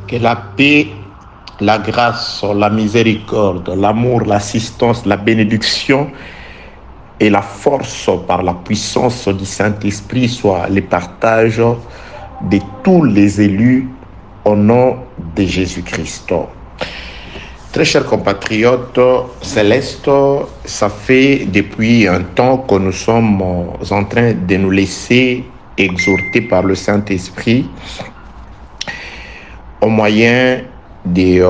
Que la paix, la grâce, la miséricorde, l'amour, l'assistance, la bénédiction et la force par la puissance du Saint-Esprit soient les partages de tous les élus au nom de Jésus-Christ. Très chers compatriotes célestes, ça fait depuis un temps que nous sommes en train de nous laisser exhorter par le Saint-Esprit au moyen de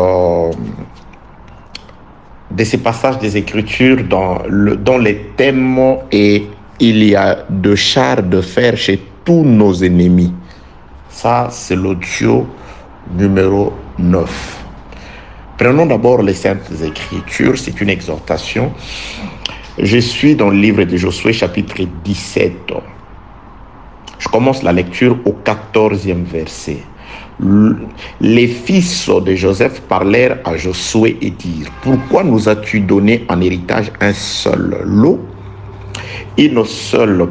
ces passages des Écritures dont les thèmes est il y a de chars de fer chez tous nos ennemis. Ça, c'est l'audio numéro 9. Prenons d'abord les Saintes Écritures, c'est une exhortation. Je suis dans le livre de Josué, chapitre 17. Je commence la lecture au 14e verset. Les fils de Joseph parlèrent à Josué et dirent: pourquoi nous as-tu donné en héritage un seul lot, une seule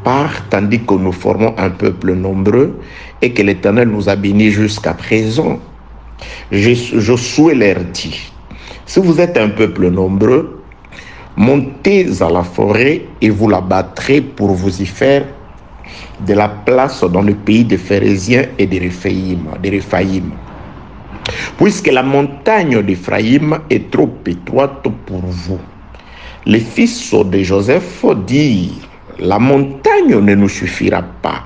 part, tandis que nous formons un peuple nombreux et que l'Éternel nous a bénis jusqu'à présent? Josué leur dit: si vous êtes un peuple nombreux, montez à la forêt et vous la battrez pour vous y faire de la place dans le pays des Phérésiens et des Réphaïm. Puisque la montagne d'Éphraïm est trop étroite pour vous. Les fils de Joseph dirent: la montagne ne nous suffira pas.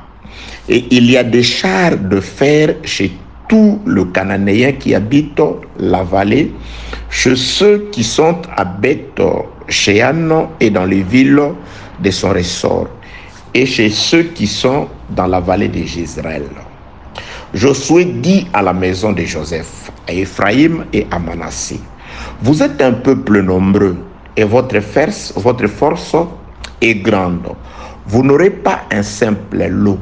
Et il y a des chars de fer chez tous les Cananéens qui habitent la vallée, chez ceux qui sont à Beth-Shean et dans les villes de son ressort, et chez ceux qui sont dans la vallée de Jezreel. Josué dit à la maison de Joseph, à Ephraïm et à Manassé: vous êtes un peuple nombreux et votre force est grande. Vous n'aurez pas un simple lot,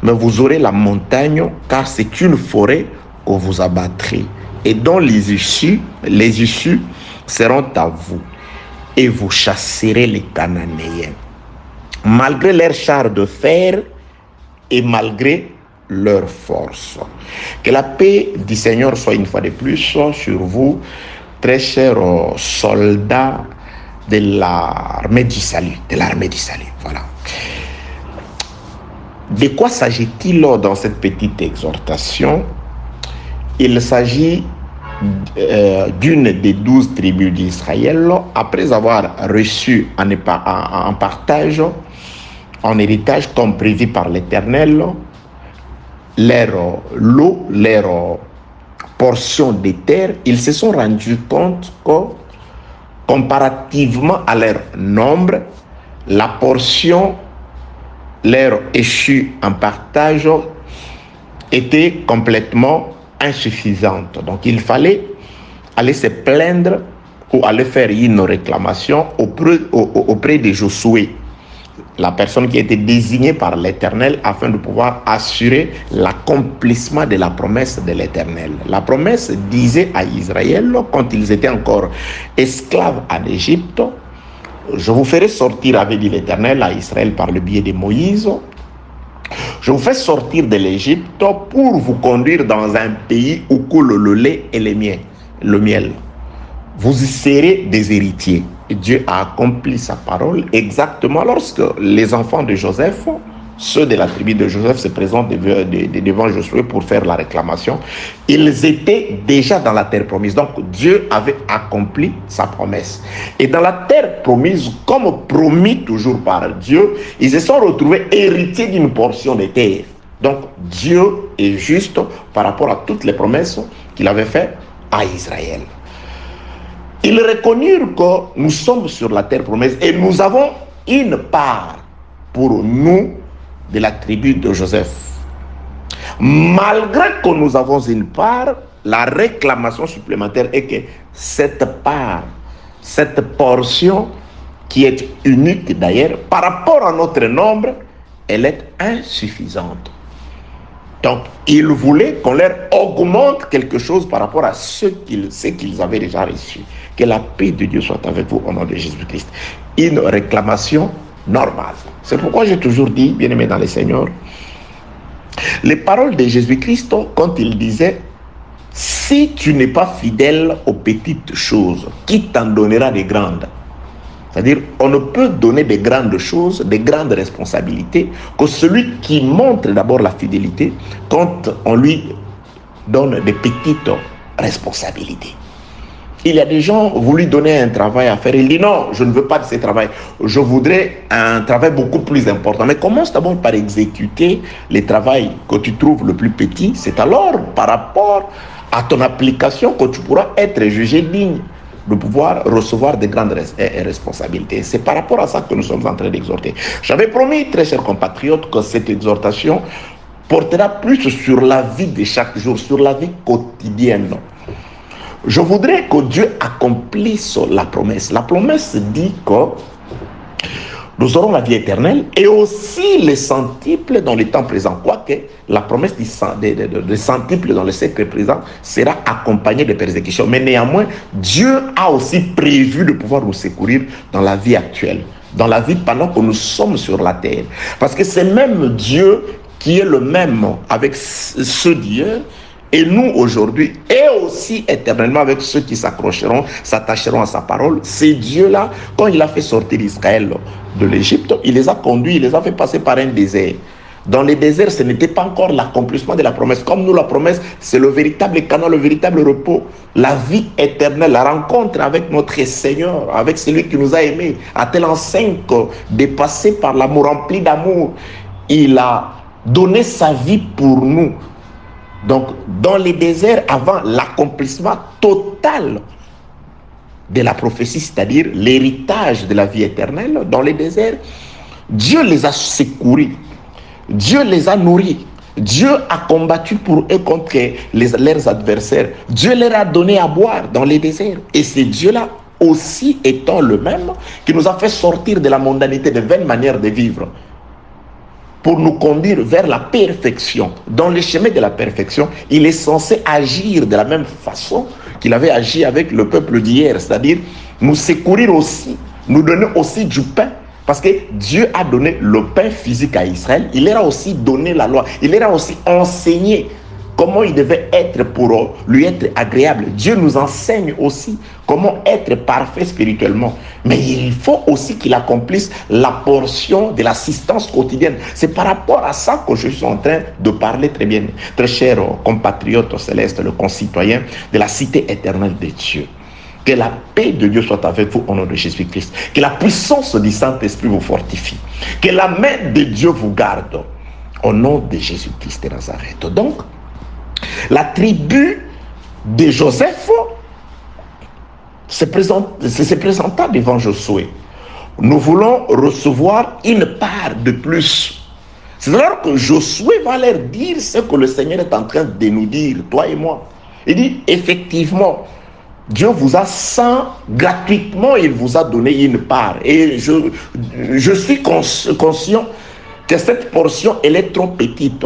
mais vous aurez la montagne, car c'est une forêt que vous abattrez, et dont les issues seront à vous, et vous chasserez les Cananéens, malgré leurs chars de fer et malgré leur force. Que la paix du Seigneur soit une fois de plus sur vous, très chers soldats de l'armée du salut. Voilà. De quoi s'agit-il dans cette petite exhortation? Il s'agit d'une des 12 tribus d'Israël, après avoir reçu en partage, en héritage comme prévu par l'Éternel, leur lot, leur portion de terre, ils se sont rendus compte que, comparativement à leur nombre, la portion leur échue en partage était complètement insuffisante. Donc il fallait aller se plaindre ou aller faire une réclamation auprès de Josué, la personne qui était désignée par l'Éternel afin de pouvoir assurer l'accomplissement de la promesse de l'Éternel. La promesse disait à Israël, quand ils étaient encore esclaves en Égypte: je vous ferai sortir, avait dit l'Éternel à Israël par le biais de Moïse, je vous fais sortir de l'Égypte pour vous conduire dans un pays où coule le lait et le miel. Vous y serez des héritiers. Et Dieu a accompli sa parole exactement lorsque les enfants de Joseph, ceux de la tribu de Joseph, se présentent devant Josué pour faire la réclamation. Ils étaient déjà dans la terre promise. Donc Dieu avait accompli sa promesse. Et dans la terre promise, comme promis toujours par Dieu, ils se sont retrouvés héritiers d'une portion de terre. Donc Dieu est juste par rapport à toutes les promesses qu'il avait faites à Israël. Ils reconnurent que nous sommes sur la terre promise et nous avons une part pour nous de la tribu de Joseph. Malgré que nous avons une part, la réclamation supplémentaire est que cette part, cette portion qui est unique d'ailleurs, par rapport à notre nombre, elle est insuffisante. Donc, ils voulaient qu'on leur augmente quelque chose par rapport à ce qu'ils avaient déjà reçu. Que la paix de Dieu soit avec vous au nom de Jésus-Christ. Une réclamation normale. C'est pourquoi j'ai toujours dit, bien-aimés dans le Seigneur, Les paroles de Jésus-Christ, quand il disait, si tu n'es pas fidèle aux petites choses, qui t'en donnera des grandes? C'est-à-dire, on ne peut donner des grandes choses, des grandes responsabilités, que celui qui montre d'abord la fidélité quand on lui donne des petites responsabilités. Il y a des gens, vous lui donnez un travail à faire, il dit non, je ne veux pas de ce travail, je voudrais un travail beaucoup plus important. Mais commence d'abord par exécuter le travail que tu trouves le plus petit, c'est alors par rapport à ton application que tu pourras être jugé digne de pouvoir recevoir de grandes responsabilités. C'est par rapport à ça que nous sommes en train d'exhorter. J'avais promis, très chers compatriotes, que cette exhortation portera plus sur la vie de chaque jour, sur la vie quotidienne. Je voudrais que Dieu accomplisse la promesse. La promesse dit que nous aurons la vie éternelle et aussi les centuples dans les temps présents. Quoique la promesse des centuples dans le siècle présent sera accompagnée de persécutions. Mais néanmoins, Dieu a aussi prévu de pouvoir nous secourir dans la vie actuelle, dans la vie pendant que nous sommes sur la terre. Parce que c'est même Dieu qui est le même avec ceux d'hier, et nous aujourd'hui, et aussi éternellement avec ceux qui s'accrocheront, s'attacheront à sa parole. C'est Dieu-là, quand il a fait sortir Israël de l'Égypte, il les a conduits, il les a fait passer par un désert. Dans les déserts, ce n'était pas encore l'accomplissement de la promesse. Comme nous, la promesse, c'est le véritable canon, le véritable repos. La vie éternelle, la rencontre avec notre Seigneur, avec celui qui nous a aimés, à telle enseigne que, dépassé par l'amour, rempli d'amour, il a donné sa vie pour nous. Donc, dans les déserts, avant l'accomplissement total de la prophétie, c'est-à-dire l'héritage de la vie éternelle, dans les déserts, Dieu les a secourus, Dieu les a nourris, Dieu a combattu pour eux contre leurs adversaires, Dieu leur a donné à boire dans les déserts. Et c'est Dieu-là, aussi étant le même, qui nous a fait sortir de la mondanité, de vaines manières de vivre, pour nous conduire vers la perfection. Dans le chemin de la perfection, il est censé agir de la même façon qu'il avait agi avec le peuple d'hier, c'est-à-dire nous secourir aussi, nous donner aussi du pain, parce que Dieu a donné le pain physique à Israël, il leur a aussi donné la loi, il leur a aussi enseigné comment il devait être pour lui être agréable. Dieu nous enseigne aussi comment être parfait spirituellement. Mais il faut aussi qu'il accomplisse la portion de l'assistance quotidienne. C'est par rapport à ça que je suis en train de parler très bien. Très cher compatriote céleste, le concitoyen de la cité éternelle de Dieu. Que la paix de Dieu soit avec vous au nom de Jésus-Christ. Que la puissance du Saint-Esprit vous fortifie. Que la main de Dieu vous garde au nom de Jésus-Christ de Nazareth. Donc, la tribu de Joseph se présenta devant Josué. Nous voulons recevoir une part de plus. C'est alors que Josué va leur dire ce que le Seigneur est en train de nous dire, toi et moi. Il dit, effectivement, Dieu vous a gratuitement, il vous a donné une part. Et je suis conscient que cette portion, elle est trop petite.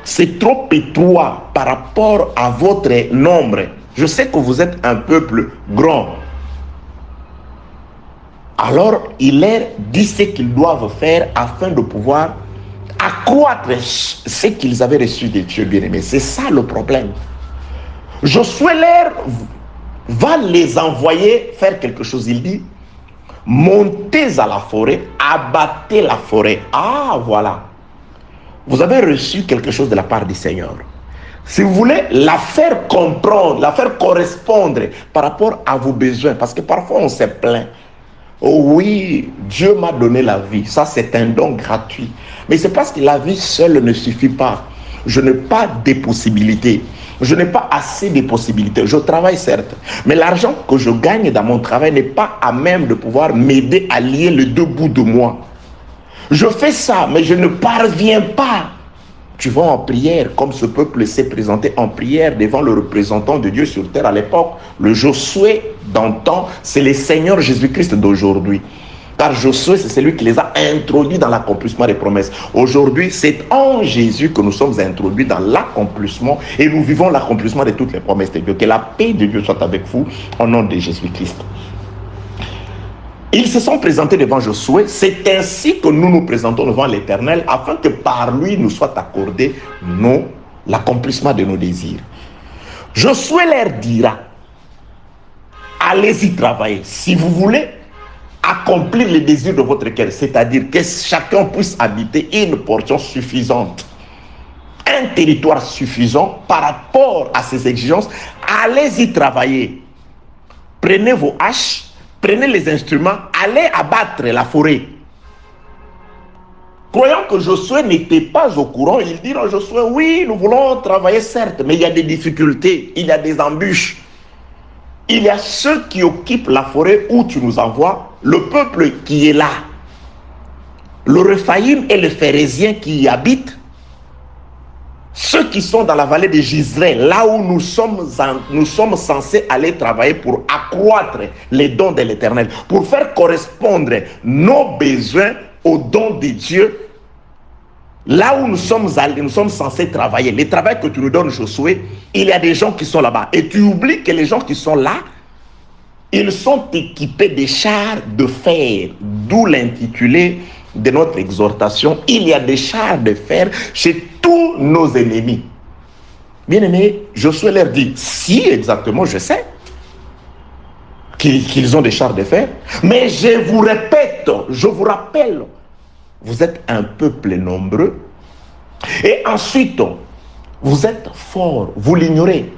C'est trop étroit par rapport à votre nombre. Je sais que vous êtes un peuple grand. Alors, il leur dit ce qu'ils doivent faire afin de pouvoir accroître ce qu'ils avaient reçu de Dieu bien-aimé. C'est ça le problème. Josué va les envoyer faire quelque chose. Il dit, montez à la forêt, abattez la forêt. Ah, voilà. Vous avez reçu quelque chose de la part du Seigneur. Si vous voulez la faire comprendre, la faire correspondre par rapport à vos besoins, parce que parfois on se plaint. Oh oui, Dieu m'a donné la vie. Ça, c'est un don gratuit. Mais c'est parce que la vie seule ne suffit pas. Je n'ai pas de possibilités. Je n'ai pas assez de possibilités. Je travaille certes, mais l'argent que je gagne dans mon travail n'est pas à même de pouvoir m'aider à lier les deux bouts de moi. Je fais ça, mais je ne parviens pas. Tu vas en prière, comme ce peuple s'est présenté en prière devant le représentant de Dieu sur terre à l'époque. Le Josué d'antan, c'est le Seigneur Jésus-Christ d'aujourd'hui. Car Josué, c'est celui qui les a introduits dans l'accomplissement des promesses. Aujourd'hui, c'est en Jésus que nous sommes introduits dans l'accomplissement et nous vivons l'accomplissement de toutes les promesses de Dieu. Que la paix de Dieu soit avec vous au nom de Jésus-Christ. Ils se sont présentés devant Josué. C'est ainsi que nous nous présentons devant l'Éternel, afin que par lui nous soit accordé l'accomplissement de nos désirs. Josué leur dira, allez-y travailler. Si vous voulez accomplir les désirs de votre cœur, c'est-à-dire que chacun puisse habiter une portion suffisante, un territoire suffisant par rapport à ses exigences, allez-y travailler. Prenez vos haches, prenez les instruments, allez abattre la forêt. Croyant que Josué n'était pas au courant, il dit à Josué, oui, nous voulons travailler certes, mais il y a des difficultés, il y a des embûches. Il y a ceux qui occupent la forêt où tu nous envoies, le peuple qui est là, le Rephaïm et le Phérézien qui y habitent, ceux qui sont dans la vallée de Gisraël, là où nous sommes censés aller travailler pour accroître les dons de l'Éternel, pour faire correspondre nos besoins aux dons de Dieu. Là où nous sommes censés travailler, le travail que tu nous donnes, Josué, il y a des gens qui sont là-bas. Et tu oublies que les gens qui sont là, ils sont équipés de chars de fer, d'où l'intitulé de notre exhortation. Il y a des chars de fer chez tous nos ennemis. Bien-aimés, Josué leur dit, si exactement, je sais qu'ils ont des chars de fer, mais je vous répète, je vous rappelle, vous êtes un peuple nombreux, et ensuite, vous êtes forts, vous l'ignorez.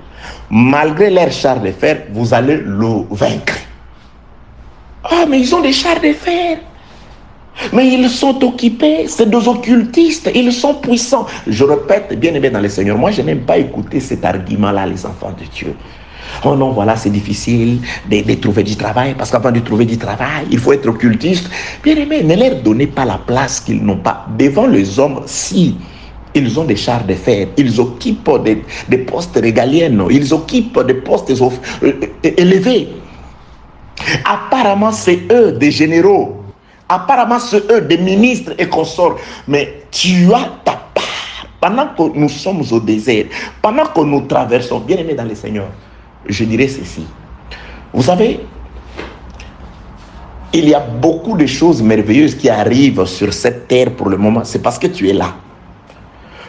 Malgré leurs chars de fer, vous allez le vaincre. Ah, mais ils ont des chars de fer. Mais ils sont occupés, c'est des occultistes, ils sont puissants. Je répète, bien aimé dans le Seigneur, moi je n'aime pas écouter cet argument-là, les enfants de Dieu. Oh non, voilà, c'est difficile de trouver du travail, parce qu'avant de trouver du travail, il faut être occultiste. Bien aimé, ne leur donnez pas la place qu'ils n'ont pas. Devant les hommes, si ils ont des chars de fer, ils occupent des postes régaliens, ils occupent des postes élevés. Apparemment, c'est eux des généraux. Apparemment, c'est eux des ministres et consorts. Mais tu as ta part. Pendant que nous sommes au désert, pendant que nous traversons, bien aimés dans le Seigneur, je dirais ceci. Vous savez, il y a beaucoup de choses merveilleuses qui arrivent sur cette terre pour le moment. C'est parce que tu es là.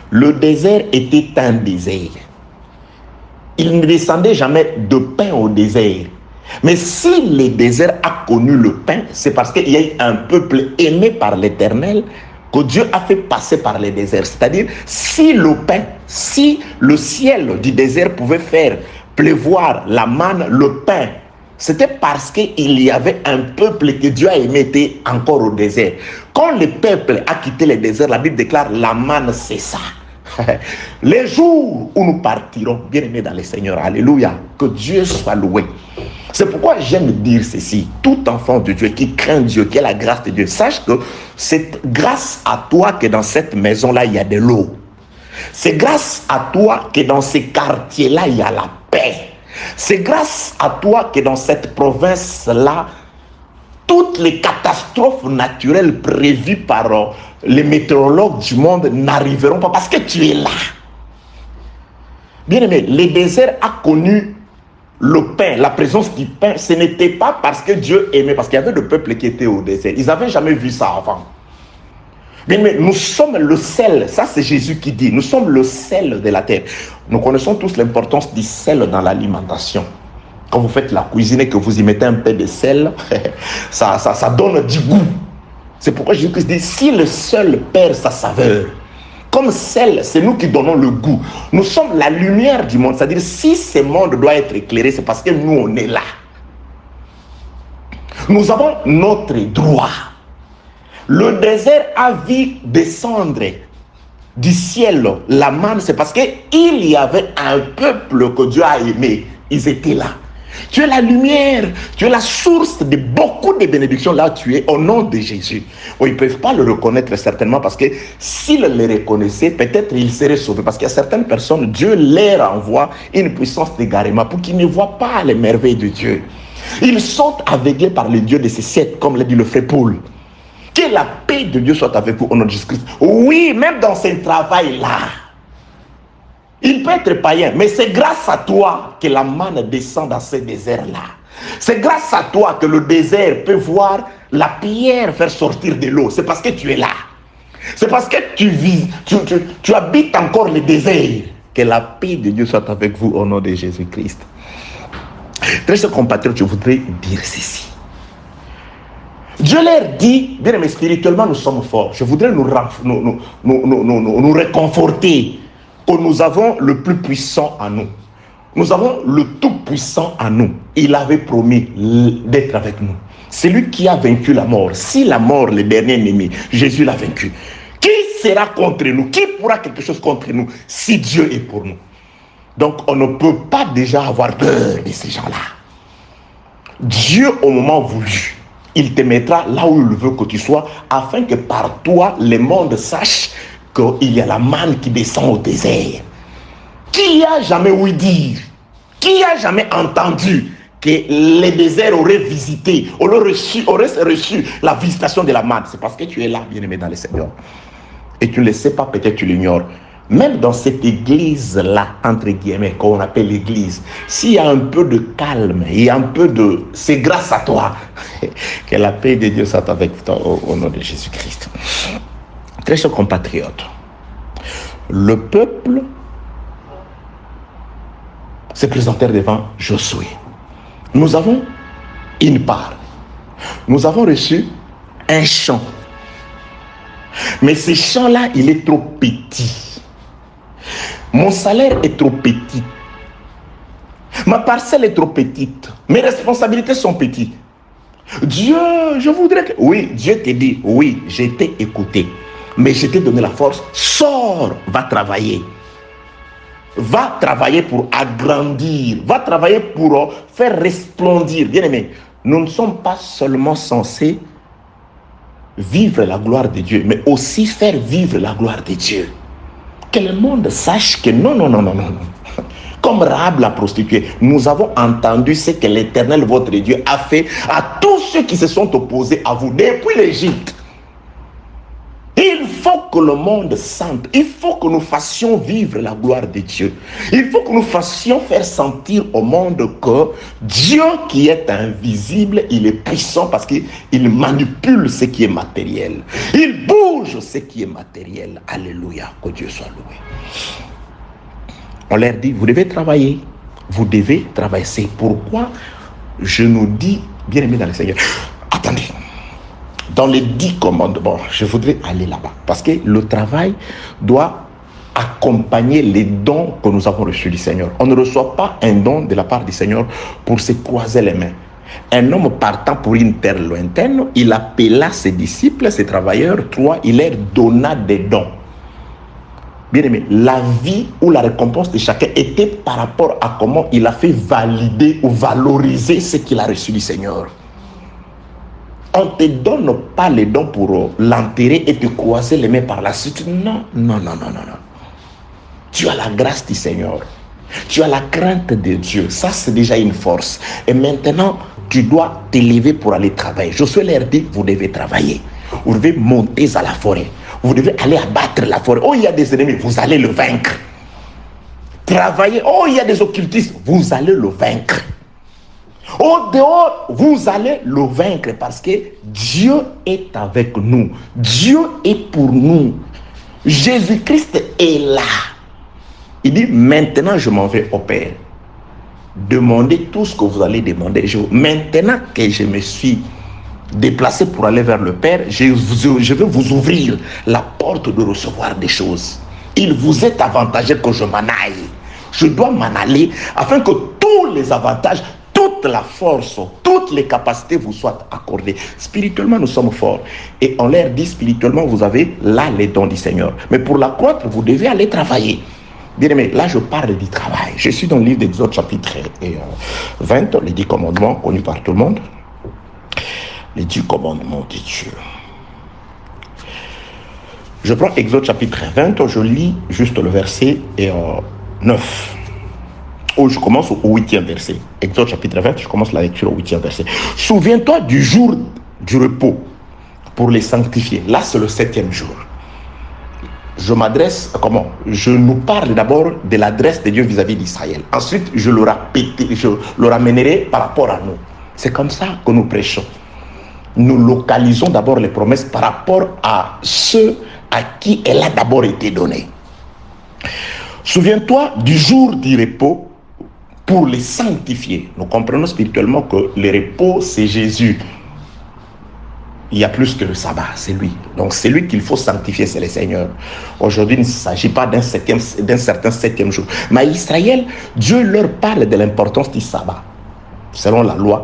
Le désert était un désert. Il ne descendait jamais de pain au désert. Mais si le désert a connu le pain, c'est parce qu'il y a eu un peuple aimé par l'Éternel que Dieu a fait passer par le désert. C'est-à-dire, si le pain, si le ciel du désert pouvait faire pleuvoir la manne, le pain, c'était parce qu'il y avait un peuple que Dieu a aimé était encore au désert. Quand le peuple a quitté le désert, la Bible déclare la manne cessa. Les jours où nous partirons, bien aimés dans le Seigneur, alléluia, que Dieu soit loué. C'est pourquoi j'aime dire ceci, tout enfant de Dieu qui craint Dieu, qui a la grâce de Dieu, sache que c'est grâce à toi que dans cette maison-là, il y a de l'eau. C'est grâce à toi que dans ces quartiers-là, il y a la paix. C'est grâce à toi que dans cette province-là, toutes les catastrophes naturelles prévues par les météorologues du monde n'arriveront pas parce que tu es là. Bien aimé, le désert a connu le pain, la présence du pain. Ce n'était pas parce que Dieu aimait, parce qu'il y avait des peuples qui étaient au désert. Ils n'avaient jamais vu ça avant. Bien aimé, nous sommes le sel. Ça, c'est Jésus qui dit. Nous sommes le sel de la terre. Nous connaissons tous l'importance du sel dans l'alimentation. Quand vous faites la cuisine et que vous y mettez un peu de sel, ça donne du goût. C'est pourquoi Jésus dit, si le sel perd sa saveur, comme sel, c'est nous qui donnons le goût. Nous sommes la lumière du monde. C'est-à-dire, si ce monde doit être éclairé, c'est parce que nous, on est là. Nous avons notre droit. Le désert a vu descendre du ciel la manne, c'est parce qu'il y avait un peuple que Dieu a aimé. Ils étaient là. Tu es la lumière, tu es la source de beaucoup de bénédictions. Là, tu es au nom de Jésus. Bon, ils ne peuvent pas le reconnaître certainement parce que s'ils le reconnaissaient, peut-être ils seraient sauvés. Parce qu'il y a certaines personnes, Dieu leur envoie une puissance d'égarement pour qu'ils ne voient pas les merveilles de Dieu. Ils sont aveuglés par le Dieu de ces siècles, comme l'a dit le frère Paul. Que la paix de Dieu soit avec vous au nom de Jésus-Christ. Oui, même dans ce travail-là, il peut être païen, mais c'est grâce à toi que la manne descend dans ce désert-là. C'est grâce à toi que le désert peut voir la pierre faire sortir de l'eau. C'est parce que tu es là. C'est parce que tu habites encore le désert. Que la paix de Dieu soit avec vous au nom de Jésus-Christ. Très chers compatriotes, je voudrais dire ceci. Dieu leur dit, bien aimé, spirituellement nous sommes forts. Je voudrais nous réconforter que nous avons le plus puissant en nous. Nous avons le tout-puissant en nous. Il avait promis d'être avec nous. C'est lui qui a vaincu la mort. Si la mort, le dernier ennemi, Jésus l'a vaincu. Qui sera contre nous? Qui pourra quelque chose contre nous si Dieu est pour nous? Donc on ne peut pas déjà avoir peur de ces gens-là. Dieu, au moment voulu, il te mettra là où il veut que tu sois, afin que par toi, le monde sache qu'il y a la manne qui descend au désert. Qui a jamais ouï dire? Qui a jamais entendu que les déserts auraient visité, auraient reçu la visitation de la manne? C'est parce que tu es là, bien-aimé dans le Seigneur. Et tu ne le sais pas, peut-être tu l'ignores. Même dans cette église-là, entre guillemets, qu'on appelle l'église, s'il y a un peu de calme et un peu de... C'est grâce à toi que la paix de Dieu soit avec toi au nom de Jésus-Christ. Très chers compatriotes, le peuple se présentait devant Josué. Nous avons une part. Nous avons reçu un champ. Mais ce champ-là, il est trop petit. Mon salaire est trop petit. Ma parcelle est trop petite. Mes responsabilités sont petites. Dieu, je voudrais que... Oui, Dieu te dit, oui, je t'ai écouté. Mais je t'ai donné la force. Sors, va travailler. Va travailler pour agrandir. Va travailler pour faire resplendir. Bien aimé, nous ne sommes pas seulement censés vivre la gloire de Dieu, mais aussi faire vivre la gloire de Dieu. Que le monde sache que non. Comme Rahab la prostituée, nous avons entendu ce que l'Éternel, votre Dieu, a fait à tous ceux qui se sont opposés à vous depuis l'Égypte. Il faut que le monde sente, il faut que nous fassions vivre la gloire de Dieu. Il faut que nous fassions faire sentir au monde que Dieu qui est invisible, il est puissant parce qu'il manipule ce qui est matériel. Il bouge ce qui est matériel. Alléluia, que Dieu soit loué. On leur dit, vous devez travailler. Vous devez travailler. C'est pourquoi je nous dis, bien aimé dans le Seigneur, attendez. Dans les 10 commandements, je voudrais aller là-bas. Parce que le travail doit accompagner les dons que nous avons reçus du Seigneur. On ne reçoit pas un don de la part du Seigneur pour se croiser les mains. Un homme partant pour une terre lointaine, il appela ses disciples, ses travailleurs, il leur donna des dons. Bien aimé, la vie ou la récompense de chacun était par rapport à comment il a fait valider ou valoriser ce qu'il a reçu du Seigneur. On ne te donne pas les dons pour l'enterrer et te croiser les mains par la suite. Non. Tu as la grâce du Seigneur. Tu as la crainte de Dieu. Ça, c'est déjà une force. Et maintenant, tu dois t'élever pour aller travailler. Josué leur dit, vous devez travailler. Vous devez monter à la forêt. Vous devez aller abattre la forêt. Oh, il y a des ennemis, vous allez le vaincre. Travailler. Oh, il y a des occultistes, vous allez le vaincre. Au dehors, vous allez le vaincre parce que Dieu est avec nous. Dieu est pour nous. Jésus-Christ est là. Il dit, maintenant je m'en vais au Père. Demandez tout ce que vous allez demander. Maintenant que je me suis déplacé pour aller vers le Père, je vais vous ouvrir la porte de recevoir des choses. Il vous est avantageux que je m'en aille. Je dois m'en aller afin que tous les avantages, toute la force, toutes les capacités vous soient accordées. Spirituellement, nous sommes forts. Et on leur dit, spirituellement, vous avez là les dons du Seigneur. Mais pour l'accroître, vous devez aller travailler. Bien aimé, là je parle du travail. Je suis dans le livre d'Exode chapitre 20, les 10 commandements connus par tout le monde. Les 10 commandements de Dieu. Je prends Exode chapitre 20, je lis juste le verset 9. Où je commence au 8e verset. Exode chapitre 20, je commence la lecture au 8e verset. Souviens-toi du jour du repos pour les sanctifier. Là, c'est le 7e jour. Je m'adresse, je nous parle d'abord de l'adresse de Dieu vis-à-vis d'Israël. Ensuite, je le ramènerai par rapport à nous. C'est comme ça que nous prêchons. Nous localisons d'abord les promesses par rapport à ceux à qui elle a d'abord été donnée. Souviens-toi du jour du repos pour les sanctifier. Nous comprenons spirituellement que le repos, c'est Jésus. Il y a plus que le sabbat, c'est lui. Donc c'est lui qu'il faut sanctifier, c'est le Seigneur. Aujourd'hui, il ne s'agit pas d'un certain septième jour. Mais à Israël, Dieu leur parle de l'importance du sabbat. Selon la loi,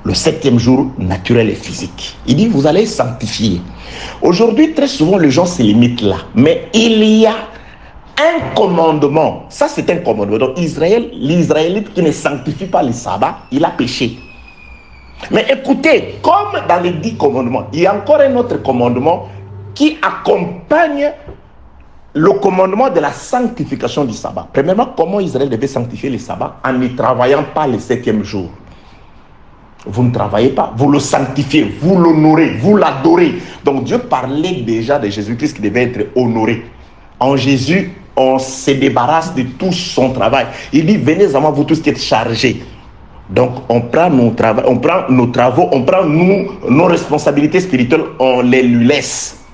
le septième jour naturel et physique. Il dit, vous allez sanctifier. Aujourd'hui, très souvent, les gens se limitent là. Mais il y a un commandement. Ça, c'est un commandement. Donc l'Israélite qui ne sanctifie pas le sabbat, il a péché. Mais écoutez, comme dans les 10 commandements, il y a encore un autre commandement qui accompagne le commandement de la sanctification du sabbat. Premièrement, comment Israël devait sanctifier le sabbat? En ne travaillant pas le septième jour. Vous ne travaillez pas, vous le sanctifiez, vous l'honorez, vous l'adorez. Donc Dieu parlait déjà de Jésus-Christ qui devait être honoré. En Jésus, on se débarrasse de tout son travail. Il dit, venez à moi, vous tous qui êtes chargés. Donc on prend nos travaux, on prend nos responsabilités spirituelles, on les lui laisse.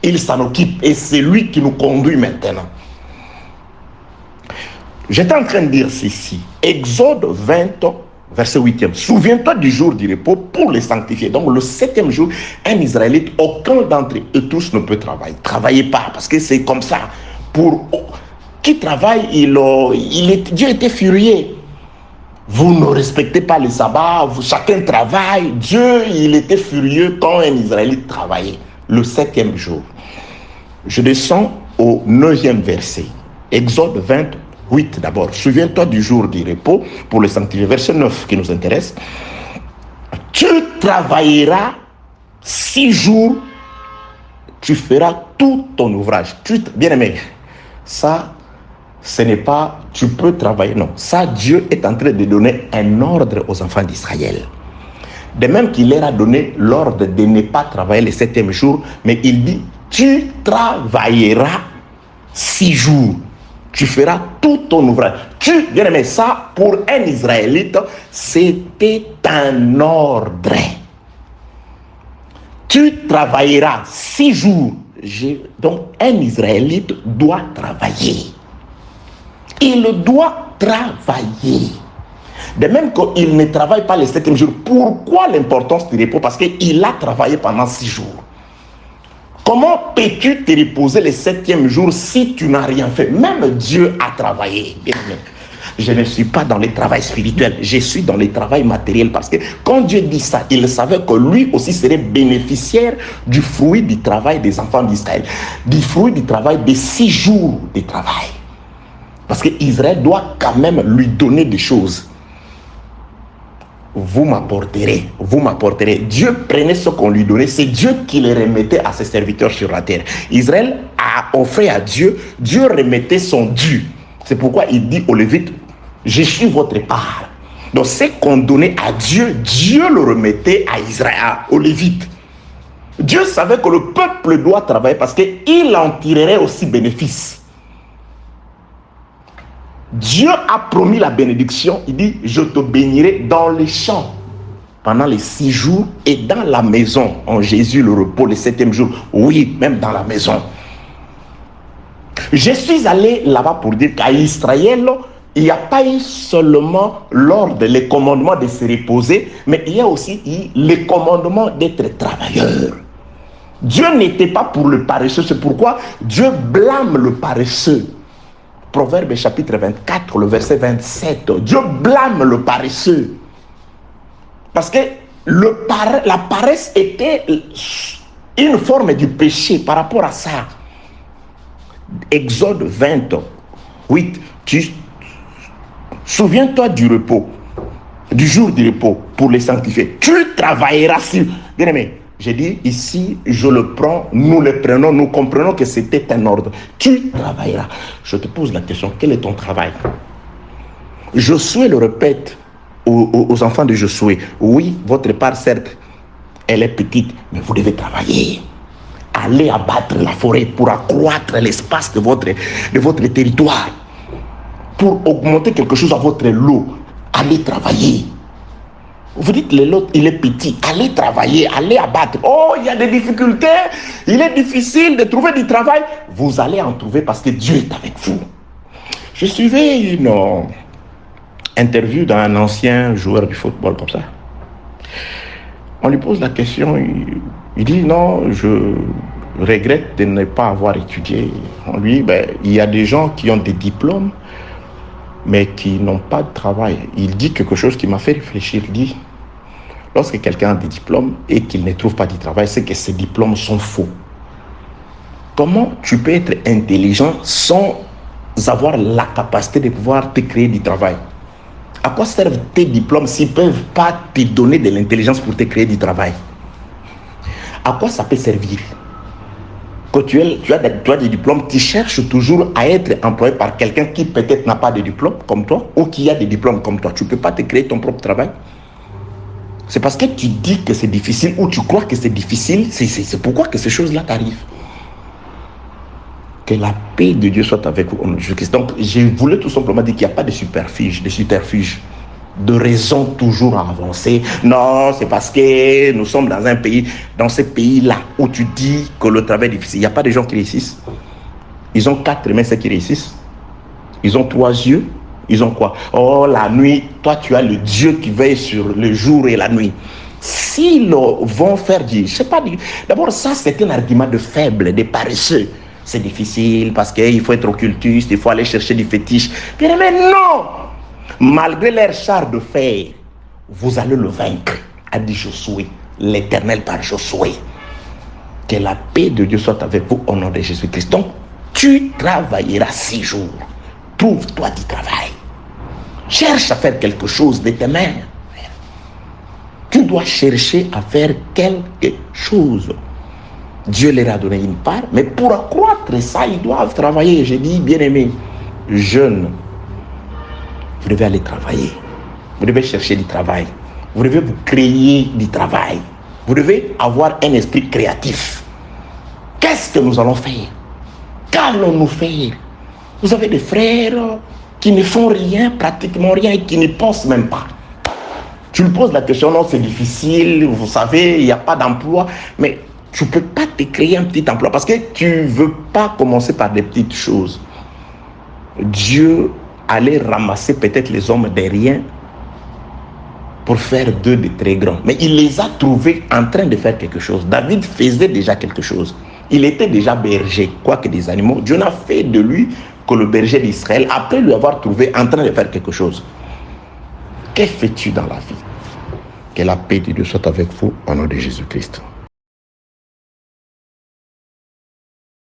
Il s'en occupe et c'est lui qui nous conduit maintenant. J'étais en train de dire ceci. Exode 20, verset 8e. Souviens-toi du jour du repos pour les sanctifier. Donc le 7e jour, un Israélite, aucun d'entre eux tous ne peut travailler. Travaillez pas parce que c'est comme ça. Pour qui travaille, Dieu était furieux. Vous ne respectez pas le sabbat, chacun travaille. Dieu, il était furieux quand un Israélite travaillait. Le 7e jour. Je descends au 9e verset. Exode 28 d'abord. Souviens-toi du jour du repos pour le sanctifier. Verset 9 qui nous intéresse. Tu travailleras 6 jours. Tu feras tout ton ouvrage. Bien aimé, ça, ce n'est pas tu peux travailler, non. Ça, Dieu est en train de donner un ordre aux enfants d'Israël. De même qu'il leur a donné l'ordre de ne pas travailler le 7e jour, mais il dit, tu travailleras 6 jours. Tu feras tout ton ouvrage. Bien aimé, ça, pour un Israélite, c'était un ordre. Tu travailleras 6 jours. Donc, un Israélite doit travailler. Il doit travailler. De même qu'il ne travaille pas le 7e jour. Pourquoi l'importance du repos? Parce qu'il a travaillé pendant 6 jours. Comment peux-tu te reposer le 7e jour si tu n'as rien fait? Même Dieu a travaillé. Je ne suis pas dans le travail spirituel, je suis dans le travail matériel. Parce que quand Dieu dit ça, il savait que lui aussi serait bénéficiaire du fruit du travail des enfants d'Israël. Du fruit du travail des 6 jours de travail. Parce qu'Israël doit quand même lui donner des choses. Vous m'apporterez. Dieu prenait ce qu'on lui donnait. C'est Dieu qui les remettait à ses serviteurs sur la terre. Israël a offert à Dieu. Dieu remettait son dû. C'est pourquoi il dit aux Lévites, je suis votre part. Donc ce qu'on donnait à Dieu, Dieu le remettait à Israël, aux Lévites. Dieu savait que le peuple doit travailler parce qu'il en tirerait aussi bénéfice. Dieu a promis la bénédiction. Il dit, je te bénirai dans les champs pendant les 6 jours et dans la maison. En Jésus, le repos, le 7e jour. Oui, même dans la maison. Je suis allé là-bas pour dire qu'à Israël, il n'y a pas eu seulement l'ordre, les commandements de se reposer, mais il y a aussi eu les commandements d'être travailleur. Dieu n'était pas pour le paresseux, c'est pourquoi Dieu blâme le paresseux. Proverbe chapitre 24, le verset 27. Dieu blâme le paresseux. Parce que la paresse était une forme du péché par rapport à ça. Exode 28. Souviens-toi du repos, du jour du repos pour les sanctifier. Tu travailleras sur. Bien aimé, j'ai dit ici, je le prends, nous le prenons, nous comprenons que c'était un ordre. Tu travailleras. Je te pose la question, quel est ton travail? Josué le répète aux enfants de Josué. Oui, votre part, certes, elle est petite, mais vous devez travailler. Allez abattre la forêt pour accroître l'espace de votre territoire. Pour augmenter quelque chose à votre lot. Allez travailler. Vous dites, l'autre, il est petit. Allez travailler, allez abattre. Oh, il y a des difficultés. Il est difficile de trouver du travail. Vous allez en trouver parce que Dieu est avec vous. Je suivais une interview d'un ancien joueur du football comme ça. On lui pose la question, il dit non, je regrette de ne pas avoir étudié. On lui dit, il y a des gens qui ont des diplômes, mais qui n'ont pas de travail. Il dit quelque chose qui m'a fait réfléchir. Il dit, lorsque quelqu'un a des diplômes et qu'il ne trouve pas de travail, c'est que ces diplômes sont faux. Comment tu peux être intelligent sans avoir la capacité de pouvoir te créer du travail? À quoi servent tes diplômes s'ils ne peuvent pas te donner de l'intelligence pour te créer du travail? À quoi ça peut servir? Quand tu as des diplômes, tu cherches toujours à être employé par quelqu'un qui peut-être n'a pas de diplôme comme toi ou qui a des diplômes comme toi. Tu ne peux pas te créer ton propre travail. C'est parce que tu dis que c'est difficile ou tu crois que c'est difficile, c'est pourquoi que ces choses-là t'arrivent. Que la paix de Dieu soit avec vous. Donc, je voulais tout simplement dire qu'il n'y a pas de subterfuge, de raison toujours à avancer. Non, c'est parce que nous sommes dans un pays, dans ce pays-là, où tu dis que le travail est difficile. Il n'y a pas de gens qui réussissent. Ils ont 4 mains, ceux qui réussissent. Ils ont 3 yeux. Ils ont quoi? Oh, la nuit, toi tu as le Dieu qui veille sur le jour et la nuit. S'ils vont faire du... Je sais pas, d'abord ça c'est un argument de faible, de paresseux. C'est difficile parce qu'il faut être occultiste, il faut aller chercher du fétiche. Bien mais non! Malgré leur char de fer, vous allez le vaincre, a dit Josué, l'Éternel par Josué. Que la paix de Dieu soit avec vous au nom de Jésus-Christ. Donc, tu travailleras 6 jours. Trouve-toi du travail. Cherche à faire quelque chose de tes mains. Tu dois chercher à faire quelque chose. Dieu leur a donné une part, mais pour accroître ça, ils doivent travailler. J'ai dit, bien-aimés, jeunes, vous devez aller travailler. Vous devez chercher du travail. Vous devez vous créer du travail. Vous devez avoir un esprit créatif. Qu'est-ce que nous allons faire? Qu'allons-nous faire? Vous avez des frères qui ne font rien, pratiquement rien, et qui ne pensent même pas. Tu lui poses la question, non, c'est difficile, vous savez, il n'y a pas d'emploi, mais tu ne peux pas te créer un petit emploi parce que tu ne veux pas commencer par des petites choses. Dieu allait ramasser peut-être les hommes de rien pour faire d'eux de très grands. Mais il les a trouvés en train de faire quelque chose. David faisait déjà quelque chose. Il était déjà berger, quoique des animaux. Dieu n'a fait de lui que le berger d'Israël, après lui avoir trouvé en train de faire quelque chose. Que fais-tu dans la vie? Que la paix de Dieu soit avec vous au nom de Jésus-Christ.